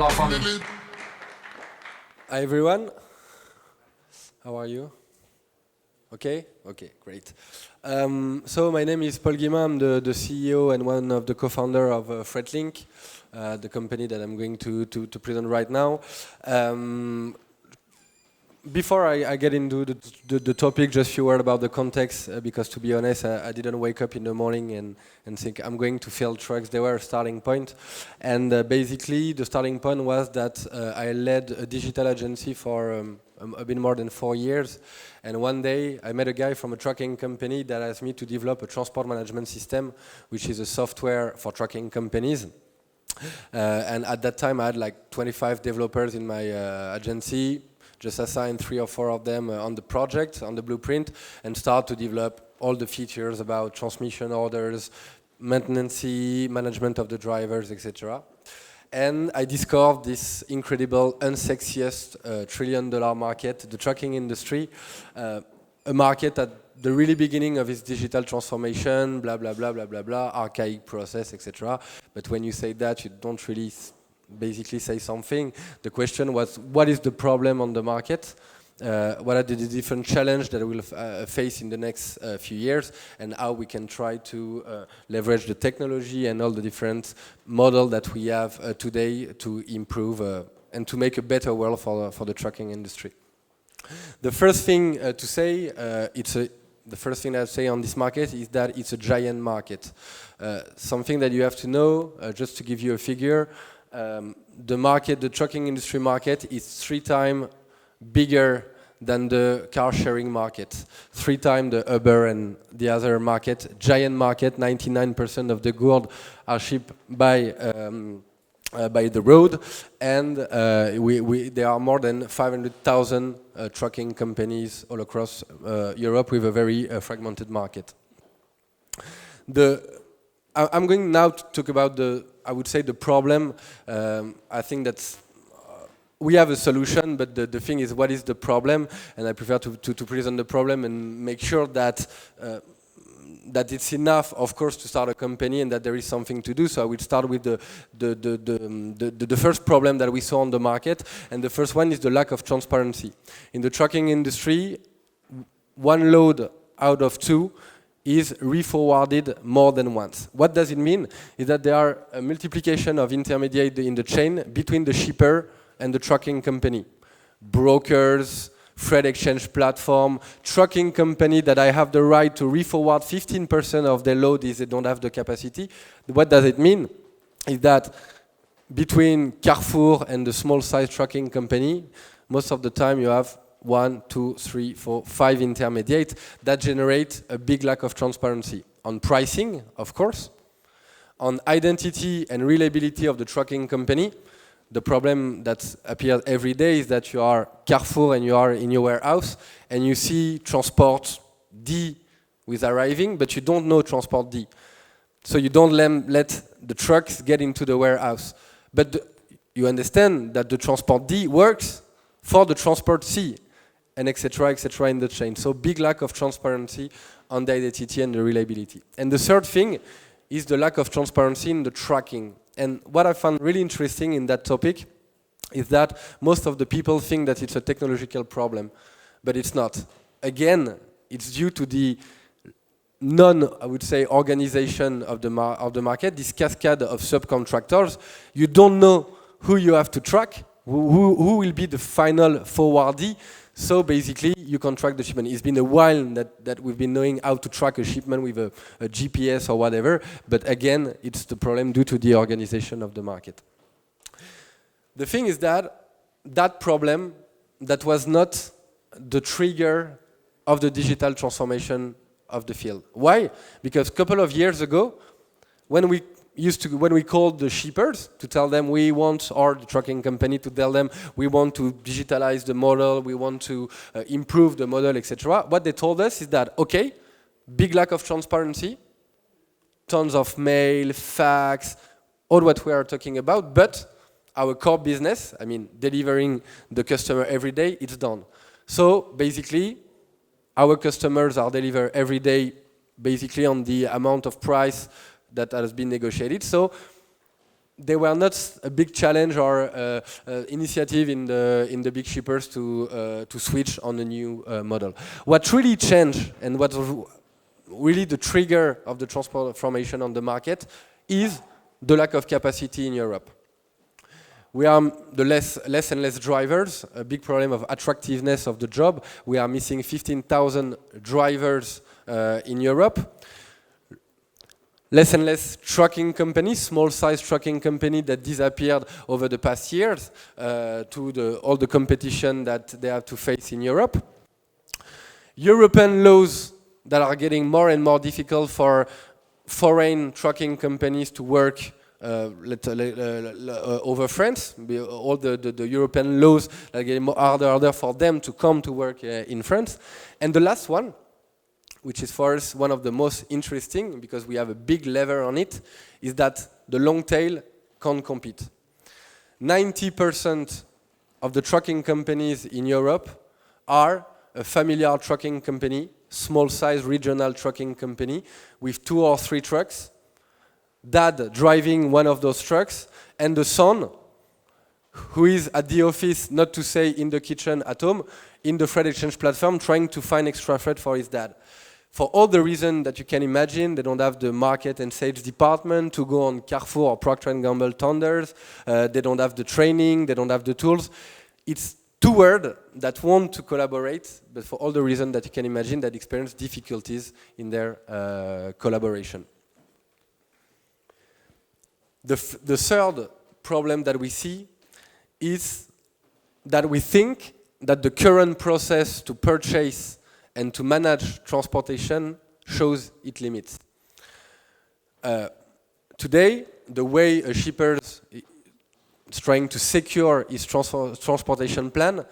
la famille. Hi everyone, how are you? Okay, great. So my name is Paul Guillemin, I'm the CEO and one of the co-founder of Fretlink, the company that I'm going to present right now. Before I get into the topic, just a few words about the context, because to be honest, I didn't wake up in the morning and think I'm going to fill trucks. They were a starting point. And basically, the starting point was that I led a digital agency for a bit more than 4 years. And one day, I met a guy from a trucking company that asked me to develop a transport management system, which is a software for trucking companies. And at that time, I had like 25 developers in my agency. Just assign 3 or 4 of them on the project, on the blueprint, and start to develop all the features about transmission orders, maintenance, management of the drivers, etc. And I discovered this incredible, unsexiest $1 trillion market, the trucking industry, a market at the really beginning of its digital transformation, blah, blah, blah, blah, blah, blah, archaic process, etc. But when you say that, you don't really basically say something. The question was, what is the problem on the market? What are the different challenges that we'll face in the next few years, and how we can try to leverage the technology and all the different models that we have today to improve and to make a better world for the trucking industry. The first thing to say, the first thing I'd say on this market is that it's a giant market. Something that you have to know, just to give you a figure, the trucking industry market is 3 times bigger than the car sharing market, 3 times the Uber and the other market, giant market. 99% of the goods are shipped by the road, and there are more than 500,000 trucking companies all across Europe with a very fragmented market. I'm going now to talk about I would say the problem. I think that we have a solution, but the thing is, what is the problem? And I prefer to present the problem and make sure that it's enough, of course, to start a company and that there is something to do. So I will start with the first problem that we saw on the market, and the first one is the lack of transparency. In the trucking industry, 1 load out of 2 is re-forwarded more than once. What does it mean? Is that there are a multiplication of intermediates in the chain between the shipper and the trucking company. Brokers, freight exchange platform, trucking company that I have the right to re-forward 15% of their load if they don't have the capacity. What does it mean? Is that between Carrefour and the small size trucking company, most of the time you have 1, 2, 3, 4, 5 intermediates that generate a big lack of transparency on pricing, of course, on identity and reliability of the trucking company. The problem that appears every day is that you are Carrefour and you are in your warehouse and you see transport D with arriving, but you don't know transport D. So you don't let the trucks get into the warehouse. But you understand that the transport D works for the transport C, and etc. in the chain. So big lack of transparency on the identity and the reliability. And the third thing is the lack of transparency in the tracking. And what I found really interesting in that topic is that most of the people think that it's a technological problem, but it's not. Again, it's due to the I would say, organization of the market, this cascade of subcontractors. You don't know who you have to track, who will be the final forwardee. So basically, you contract the shipment. It's been a while that we've been knowing how to track a shipment with a GPS or whatever, but again, it's the problem due to the organization of the market. The thing is that problem, that was not the trigger of the digital transformation of the field. Why? Because a couple of years ago, when we called the shippers to tell them we want, or the trucking company to tell them we want to digitalize the model, we want to improve the model, etc. What they told us is that, okay, big lack of transparency, tons of mail, fax, all what we are talking about, but our core business, I mean, delivering the customer every day, it's done. So basically, our customers are delivered every day basically on the amount of price that has been negotiated. So they were not a big challenge or initiative in the big shippers to switch on a new model. What really changed and what was really the trigger of the transformation on the market is the lack of capacity in Europe. We are the less and less drivers, a big problem of attractiveness of the job. We are missing 15,000 drivers in Europe. Less and less trucking companies, small-size trucking companies that disappeared over the past years to all the competition that they have to face in Europe. European laws that are getting more and more difficult for foreign trucking companies to work over France. All the European laws are getting more harder for them to come to work in France. And the last one, which is for us one of the most interesting because we have a big lever on it, is that the long tail can't compete. 90% of the trucking companies in Europe are a familiar trucking company, small-size regional trucking company with 2 or 3 trucks, dad driving one of those trucks, and the son who is at the office, not to say in the kitchen at home, in the freight exchange platform trying to find extra freight for his dad. For all the reasons that you can imagine, they don't have the market and sales department to go on Carrefour or Procter & Gamble tenders. They don't have the training, they don't have the tools. It's 2 words that want to collaborate, but for all the reasons that you can imagine, that experience difficulties in their collaboration. The third problem that we see is that we think that the current process to purchase and to manage transportation shows its limits. Today, the way a shipper is trying to secure his transportation plan,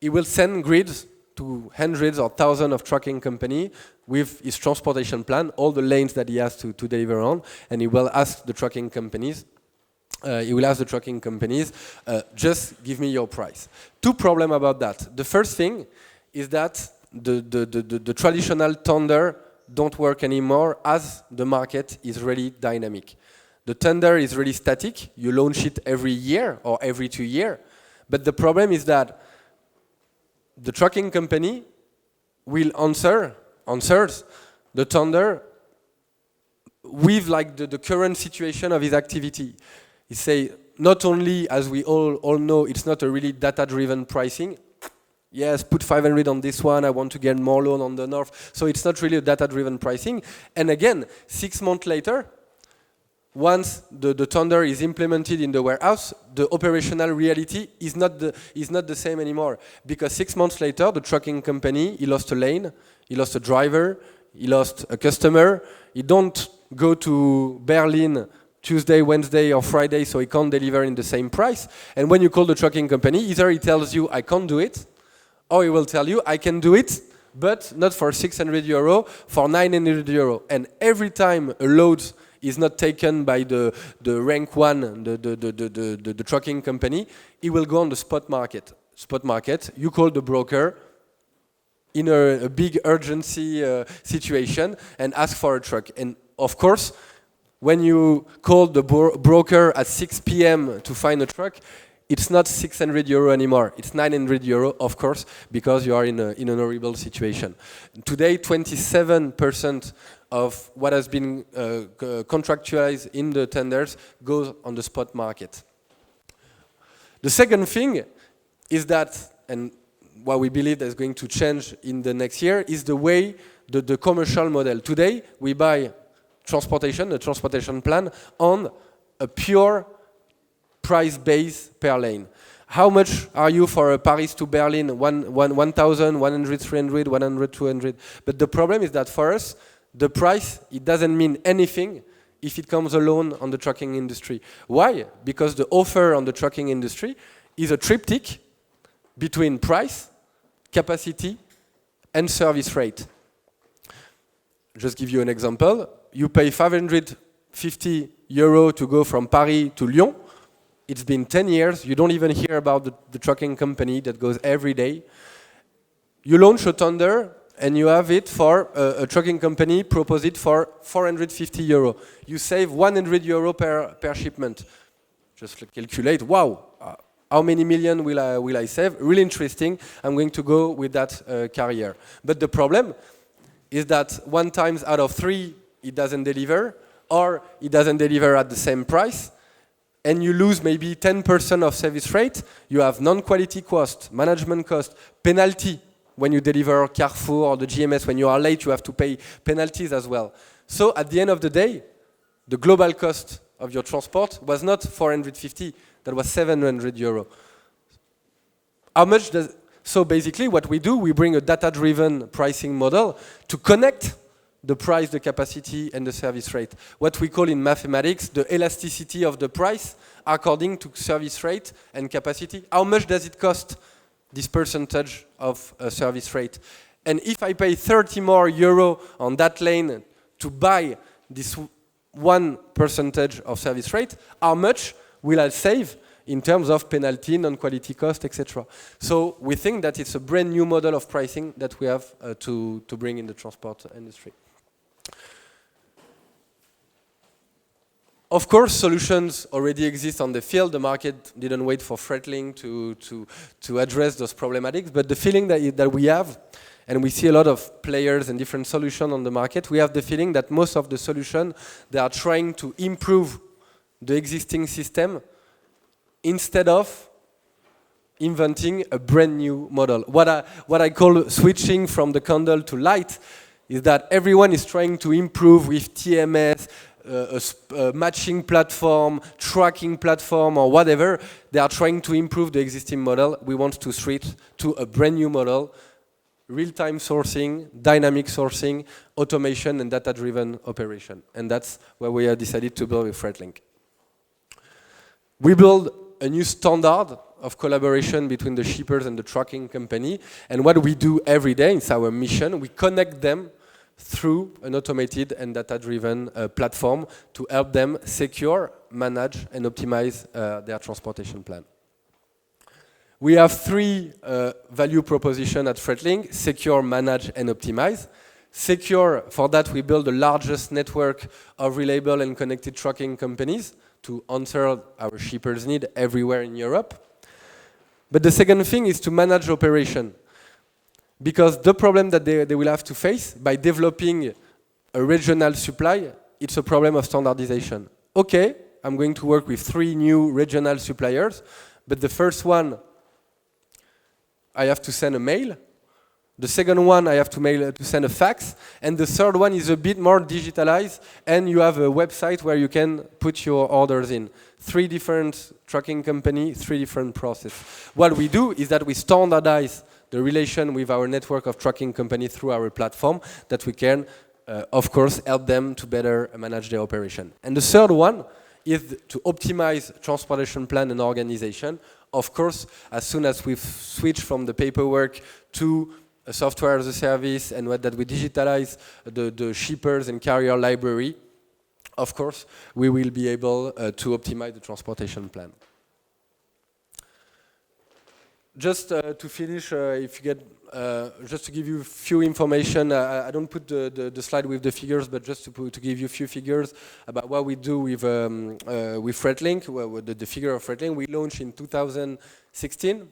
he will send grids to hundreds or thousands of trucking companies with his transportation plan, all the lanes that he has to deliver on, and he will ask the trucking companies, just give me your price. 2 problems about that. The first thing is that the traditional tender don't work anymore as the market is really dynamic. The tender is really static. You launch it every year or every 2 years. But the problem is that the trucking company will answers the tender with like the current situation of his activity. He say, not only, as we all know, it's not a really data-driven pricing. Yes, put 500 on this one, I want to get more loan on the north. So it's not really a data-driven pricing. And again, 6 months later, once the tender is implemented in the warehouse, the operational reality is not the same anymore. Because 6 months later, the trucking company, he lost a lane, he lost a driver, he lost a customer. He don't go to Berlin Tuesday, Wednesday, or Friday, so he can't deliver in the same price. And when you call the trucking company, either he tells you, I can't do it, or he will tell you, I can do it, but not for 600 euro, for 900 euro. And every time a load is not taken by the rank 1, the trucking company, he will go on the spot market. Spot market, you call the broker in a big urgency situation and ask for a truck. And of course, when you call the broker at 6 p.m. to find a truck, it's not 600 euro anymore. It's 900 euro, of course, because you are in an horrible situation. Today, 27% of what has been contractualized in the tenders goes on the spot market. The second thing is that, and what we believe is going to change in the next year, is the way the commercial model. Today, we buy the transportation plan, on a pure price base per lane. How much are you for Paris to Berlin? 1,000, 100, 300, 100, 200. But the problem is that for us, the price, it doesn't mean anything if it comes alone on the trucking industry. Why? Because the offer on the trucking industry is a triptych between price, capacity, and service rate. Just give you an example. You pay 550 euro to go from Paris to Lyon. It's been 10 years. You don't even hear about the trucking company that goes every day. You launch a tender and you have it for a trucking company, propose it for 450 euro. You save 100 euro per shipment. just calculate, wow, how many million will I save? Really interesting. I'm going to go with that carrier. But the problem is that 1 time out of 3, it doesn't deliver, or it doesn't deliver at the same price, and you lose maybe 10% of service rate. You have non-quality cost, management cost, penalty when you deliver Carrefour or the GMS. When you are late, you have to pay penalties as well. So at the end of the day, the global cost of your transport was not 450, that was 700 euro. How much does... So basically what we do, we bring a data-driven pricing model to connect the price, the capacity, and the service rate. What we call in mathematics the elasticity of the price according to service rate and capacity. How much does it cost, this percentage of service rate? And if I pay 30 more euro on that lane to buy this 1% of service rate, how much will I save in terms of penalty, non-quality cost, etc. So we think that it's a brand new model of pricing that we have to bring in the transport industry. Of course, solutions already exist on the field. The market didn't wait for Fretlink to address those problematics, but the feeling that we have, and we see a lot of players and different solutions on the market, we have the feeling that most of the solutions, they are trying to improve the existing system instead of inventing a brand new model. What I call switching from the candle to light is that everyone is trying to improve with TMS, a matching platform, tracking platform, or whatever. They are trying to improve the existing model. We want to switch to a brand new model, real-time sourcing, dynamic sourcing, automation, and data-driven operation. And that's where we have decided to build with Fretlink. We build a new standard of collaboration between the shippers and the trucking company. And what we do every day, it's our mission, we connect them through an automated and data-driven platform to help them secure, manage, and optimize their transportation plan. We have 3 value propositions at Fretlink: secure, manage, and optimize. Secure, for that we build the largest network of reliable and connected trucking companies to answer our shippers' need everywhere in Europe. But the second thing is to manage operation. Because the problem that they will have to face by developing a regional supply, it's a problem of standardization. Okay, I'm going to work with 3 new regional suppliers, but the first one, I have to send a mail. The second one, I have to send a fax. And the third one is a bit more digitalized, and you have a website where you can put your orders in. 3 different trucking companies, 3 different processes. What we do is that we standardize the relation with our network of trucking companies through our platform, that we can, of course, help them to better manage their operation. And the third one is to optimize transportation plan and organization. Of course, as soon as we've switched from the paperwork to a software as a service, and that we digitalize the shippers and carrier library, of course, we will be able to optimize the transportation plan. Just to finish, if you get, just to give you a few information, I don't put the slide with the figures, but just to give you a few figures about what we do with Fretlink, the figure of Fretlink. We launched in 2016,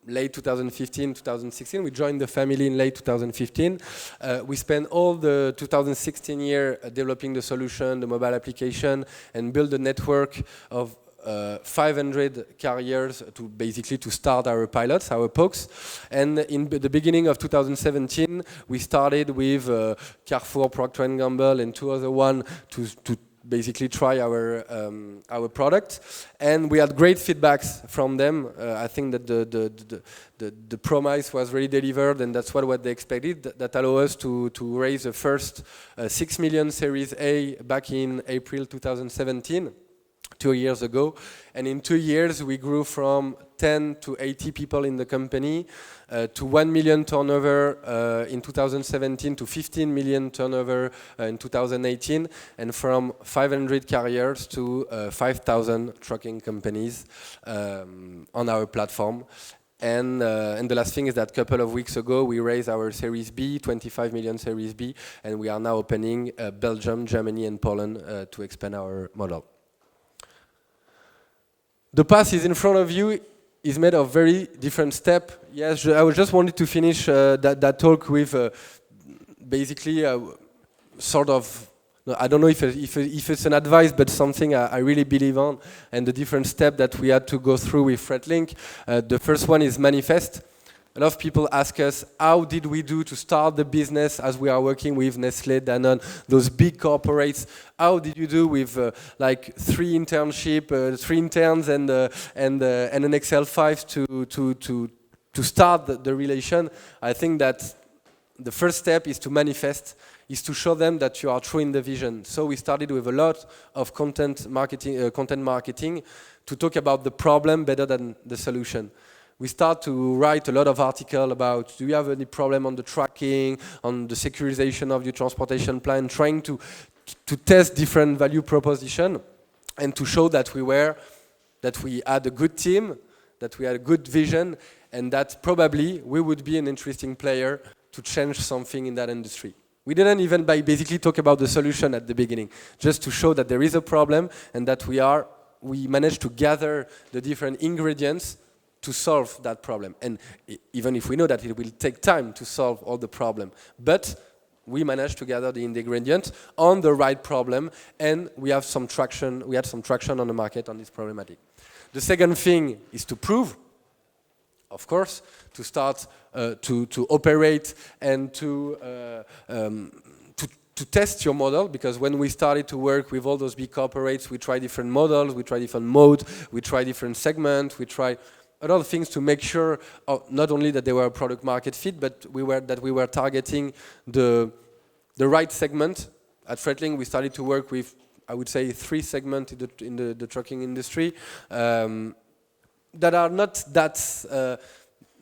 late 2015, 2016. We joined the family in late 2015. We spent all the 2016 year developing the solution, the mobile application, and build a network of 500 carriers to basically to start our pilots, our POCs. And in the beginning of 2017, we started with Carrefour, Procter & Gamble, and 2 other ones to basically try our product. And we had great feedbacks from them. I think that the promise was really delivered, and that's what they expected. That allowed us to raise the first 6 million Series A back in April 2017. 2 years ago, and in 2 years we grew from 10 to 80 people in the company, to 1 million turnover in 2017, to 15 million turnover in 2018, and from 500 carriers to 5,000 trucking companies on our platform. And the last thing is that a couple of weeks ago we raised our Series B, 25 million Series B, and we are now opening Belgium, Germany, and Poland to expand our model. The path is in front of you, is made of very different steps. Yes, I just wanted to finish that talk with basically sort of, I don't know if it's an advice, but something I really believe on, and the different steps that we had to go through with Fretlink. The first one is manifest. A lot of people ask us, how did we do to start the business as we are working with Nestlé, Danone, those big corporates? How did you do with like 3 interns and an Excel 5 to start the relation? I think that the first step is to manifest, is to show them that you are true in the vision. So we started with a lot of content marketing to talk about the problem better than the solution. We start to write a lot of articles about, do you have any problem on the tracking, on the securization of your transportation plan, trying to test different value proposition and to show that we had a good team, that we had a good vision, and that probably we would be an interesting player to change something in that industry. We didn't even basically talk about the solution at the beginning, just to show that there is a problem and that we managed to gather the different ingredients to solve that problem. And even if we know that it will take time to solve all the problem, but we managed to gather the ingredients on the right problem, and we have some traction. We had some traction on the market on this problematic. The second thing is to prove, of course, to start to operate and to test your model, because when we started to work with all those big corporates, we try different models, we try different modes, we try different segments, we try a lot of things to make sure not only that they were a product market fit, but we were targeting the right segment. At Fretlink, we started to work with, I would say, 3 segments in the trucking industry that are not that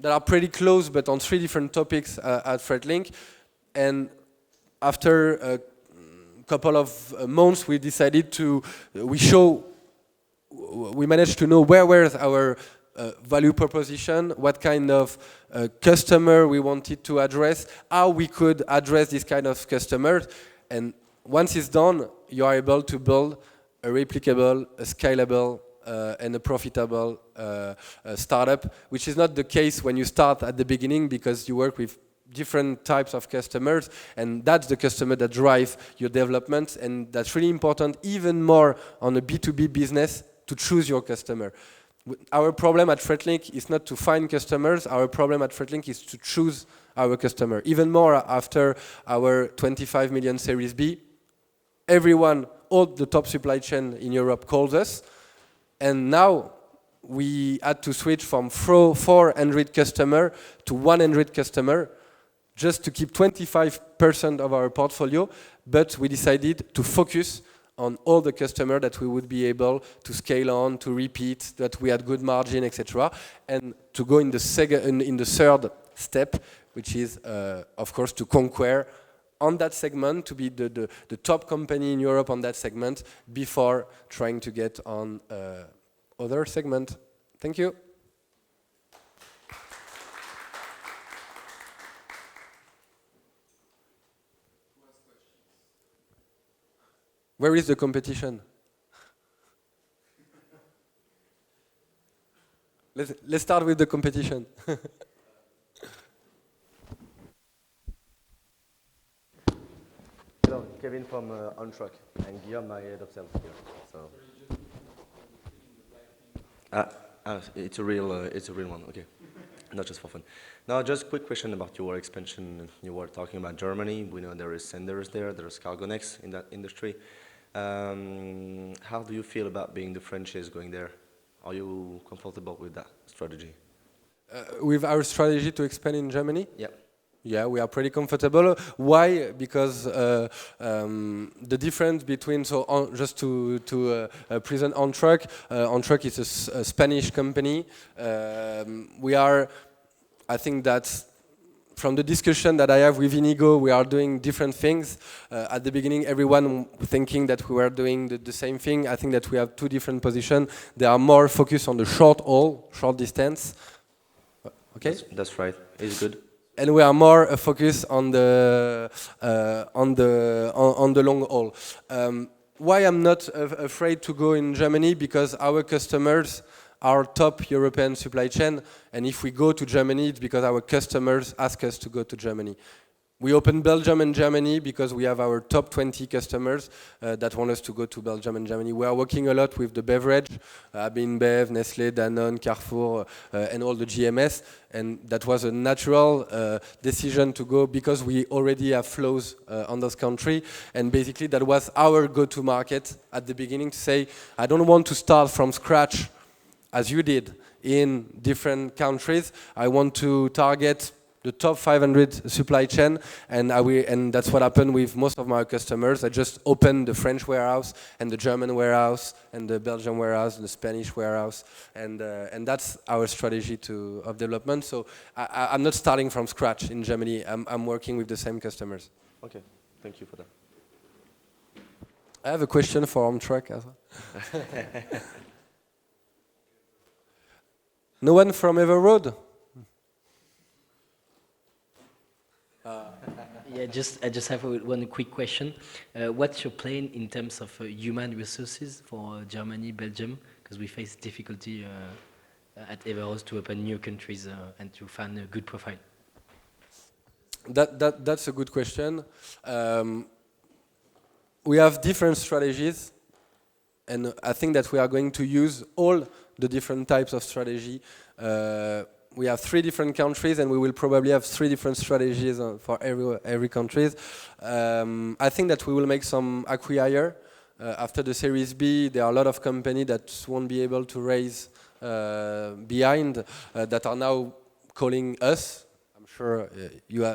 are pretty close, but on 3 different topics at Fretlink. And after a couple of months, we decided we managed to know where were our value proposition, what kind of customer we wanted to address, how we could address this kind of customers. And once it's done, you are able to build a replicable, a scalable, and a profitable startup, which is not the case when you start at the beginning, because you work with different types of customers, and that's the customer that drives your development, and that's really important, even more on a B2B business, to choose your customer. Our problem at Fretlink is not to find customers, our problem at Fretlink is to choose our customer. Even more after our 25 million Series B, everyone, all the top supply chain in Europe calls us, and now we had to switch from 400 customer to 100 customer just to keep 25% of our portfolio, but we decided to focus on all the customers that we would be able to scale on, to repeat, that we had good margin, etc. And to go in the third step, which is, of course, to conquer on that segment, to be the top company in Europe on that segment before trying to get on other segment. Thank you. Where is the competition? Let's start with the competition. Hello, Kevin from OnTruck, and Guillaume, my head of sales here. So. It's a real one. Okay, not just for fun. Now, just a quick question about your expansion. You were talking about Germany. We know there is Senders there. There's Cargonex in that industry. How do you feel about being the franchise going there? Are you comfortable with that strategy? With our strategy to expand in Germany? Yeah. Yeah, we are pretty comfortable. Why? Because the difference between, just to present OnTruck, OnTruck is a Spanish company. I think that from the discussion that I have with Inigo, we are doing different things. At the beginning, everyone thinking that we were doing the same thing. I think that we have 2 different positions. They are more focused on the short haul, short distance. Okay? That's right. It's good. And we are more focused on the long haul. Why I'm not afraid to go in Germany? Because our customers our top European supply chain, and if we go to Germany, it's because our customers ask us to go to Germany. We open Belgium and Germany because we have our top 20 customers that want us to go to Belgium and Germany. We are working a lot with the beverage, InBev, Nestlé, Danone, Carrefour, and all the GMS. And that was a natural decision to go because we already have flows on those countries. And basically that was our go-to market at the beginning to say, I don't want to start from scratch as you did in different countries. I want to target the top 500 supply chain, and that's what happened with most of my customers. I just opened the French warehouse, and the German warehouse, and the Belgian warehouse, and the Spanish warehouse, and that's our strategy of development. So I'm not starting from scratch in Germany. I'm working with the same customers. Okay, thank you for that. I have a question for Amtrak as well. No one from Everroad? Yeah, I just have one quick question. What's your plan in terms of human resources for Germany, Belgium? Because we face difficulty at Everos to open new countries and to find a good profile. That's a good question. We have different strategies, and I think that we are going to use all the different types of strategy. We have 3 different countries, and we will probably have 3 different strategies for every country. I think that we will make some acquire. After the Series B, there are a lot of companies that won't be able to raise behind that are now calling us. I'm sure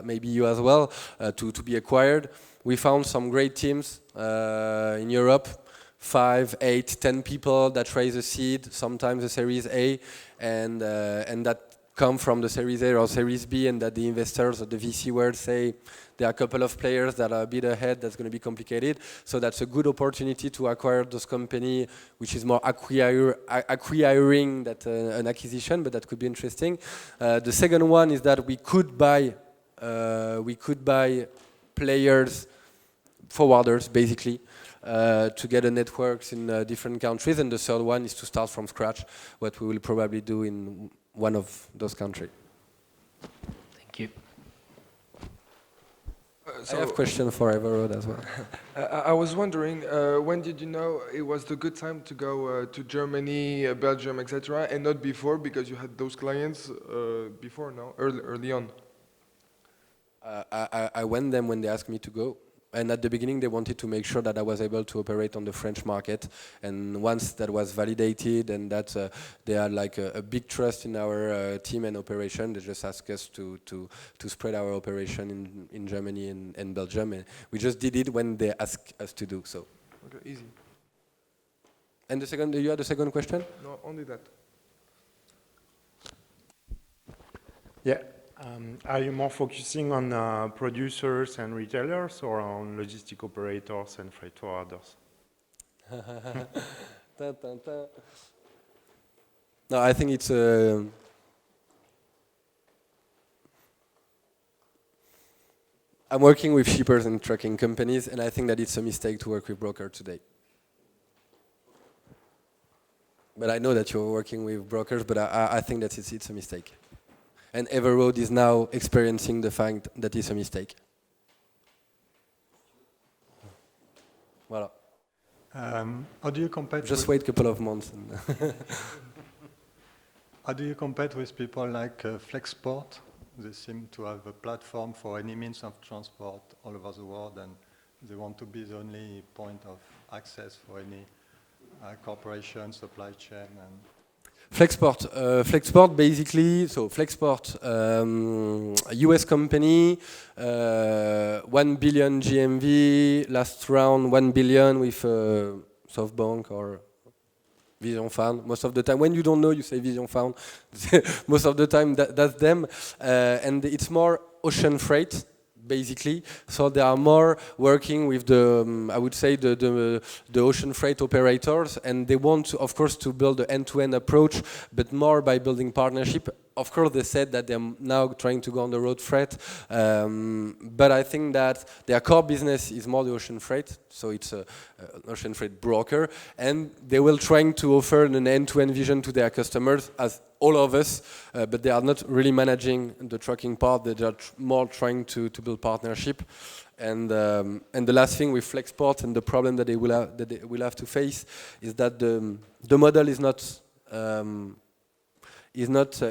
maybe you as well, to be acquired. We found some great teams in Europe. 5, 8, 10 people that raise a seed, sometimes a Series A, and that come from the Series A or Series B, and that the investors or the VC world say there are a couple of players that are a bit ahead, that's going to be complicated. So that's a good opportunity to acquire those companies, which is more acquiring than an acquisition, but that could be interesting. The second one is that we could buy players, forwarders basically, to get a networks in different countries, and the third one is to start from scratch, what we will probably do in one of those countries. Thank you. I have a question for Everroad as well. I was wondering, when did you know it was the good time to go to Germany, Belgium, etc., and not before, because you had those clients before, no? Early on? I went them when they asked me to go. And at the beginning, they wanted to make sure that I was able to operate on the French market. And once that was validated and that they had like a big trust in our team and operation, they just asked us to spread our operation in Germany and Belgium. And we just did it when they asked us to do so. Okay, easy. And the second, you had a second question? No, only that. Yeah. Are you more focusing on producers and retailers or on logistic operators and freight forwarders? No, I think it's I'm working with shippers and trucking companies, and I think that it's a mistake to work with brokers today. But I know that you're working with brokers, but I think that it's a mistake. And Everroad is now experiencing the fact that it's a mistake. Voilà. How do you compete? Just wait a couple of months. How do you compete with people like Flexport? They seem to have a platform for any means of transport all over the world, and they want to be the only point of access for any corporation, supply chain, and Flexport basically, so Flexport, US company, 1 billion GMV, last round 1 billion with SoftBank or Vision Fund. Most of the time, when you don't know, you say Vision Fund. Most of the time, that's them. And it's more ocean freight, basically. So they are more working with the, I would say, the ocean freight operators, and they want, of course, to build an end-to-end approach, but more by building partnership. of course, they said that they're now trying to go on the road freight, but I think that their core business is more the ocean freight, so it's an ocean freight broker, and they will trying to offer an end-to-end vision to their customers, as all of us, but they are not really managing the trucking part. They are more trying to build partnership. And the last thing with Flexport and the problem that they will have to face is that the model is not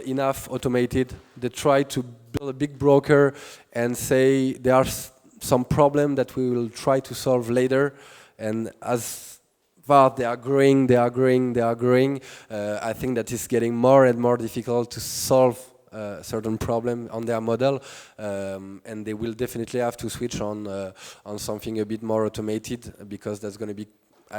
enough automated. They try to build a big broker and say there are some problem that we will try to solve later, and as far they are growing, I think that it's getting more and more difficult to solve certain problem on their model, and they will definitely have to switch on something a bit more automated, because that's going to be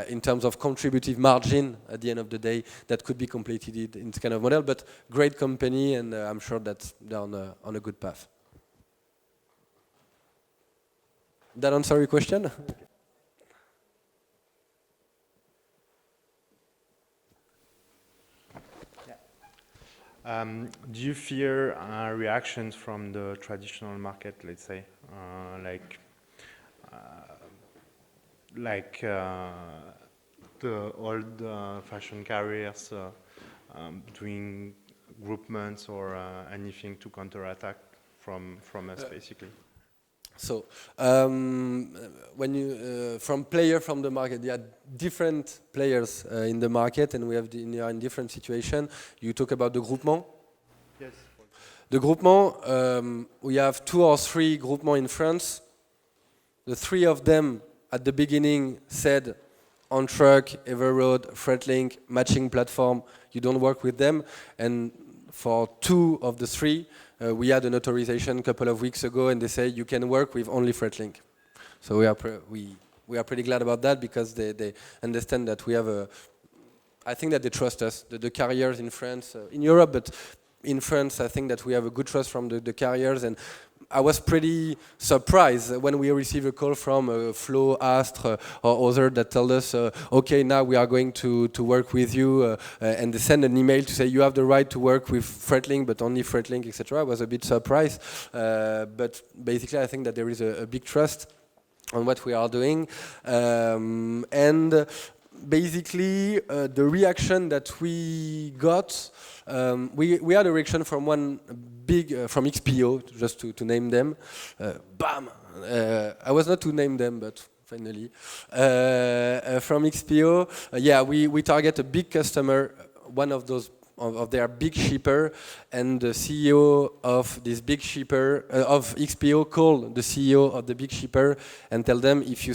in terms of contributive margin at the end of the day, that could be completed in this kind of model. But great company, and I'm sure that they're on a good path. That answer your question? Do you fear reactions from the traditional market, let's say, like the old fashion carriers doing groupments or anything to counterattack from us, basically? So, when you from the market, there are different players in the market, and we are in different situation. You talk about the groupement. Yes. The groupement, we have 2 or 3 groupements in France. The 3 of them at the beginning said, on truck, Everroad, Fretlink, matching platform, you don't work with them. And for 2 of the 3, we had an authorization a couple of weeks ago, and they say you can work with only Fretlink. So we are pretty glad about that, because they understand that we have I think that they trust us, the carriers in France, in Europe, but in France, I think that we have a good trust from the carriers. And I was pretty surprised when we received a call from Flo, Astre, or other that told us, okay, now we are going to work with you, and they send an email to say you have the right to work with Fretlink, but only Fretlink, etc. I was a bit surprised, but basically I think that there is a big trust on what we are doing, and basically the reaction that we got, we had a reaction from one big, from XPO, just to name them, BAM! I was not to name them, but finally, from XPO, yeah, we target a big customer, one of those, of their big shipper, and the CEO of this big shipper, of XPO, called the CEO of the big shipper and tell them, if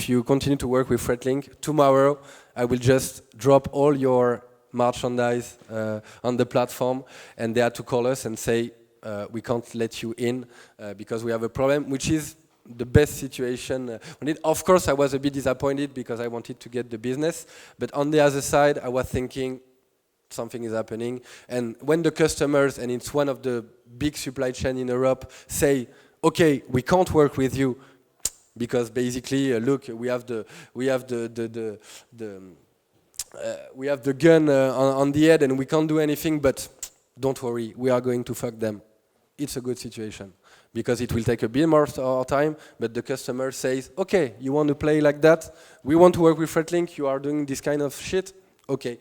you continue to work with Fretlink, tomorrow I will just drop all your merchandise on the platform. And they had to call us and say, we can't let you in because we have a problem, which is the best situation. Of course, I was a bit disappointed because I wanted to get the business, but on the other side, I was thinking, something is happening. And when the customers, and it's one of the big supply chain in Europe, say, okay, we can't work with you because basically, look, we have the gun on the head and we can't do anything, but don't worry, we are going to fuck them. It's a good situation because it will take a bit more time, but the customer says, okay, you want to play like that? We want to work with Fretlink, you are doing this kind of shit? Okay.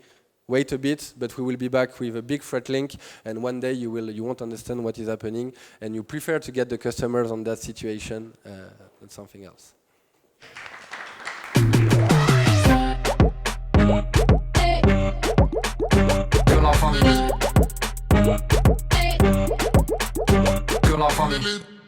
Wait a bit, but we will be back with a big Fretlink, and one day you won't understand what is happening, and you prefer to get the customers on that situation than something else. Que la famille.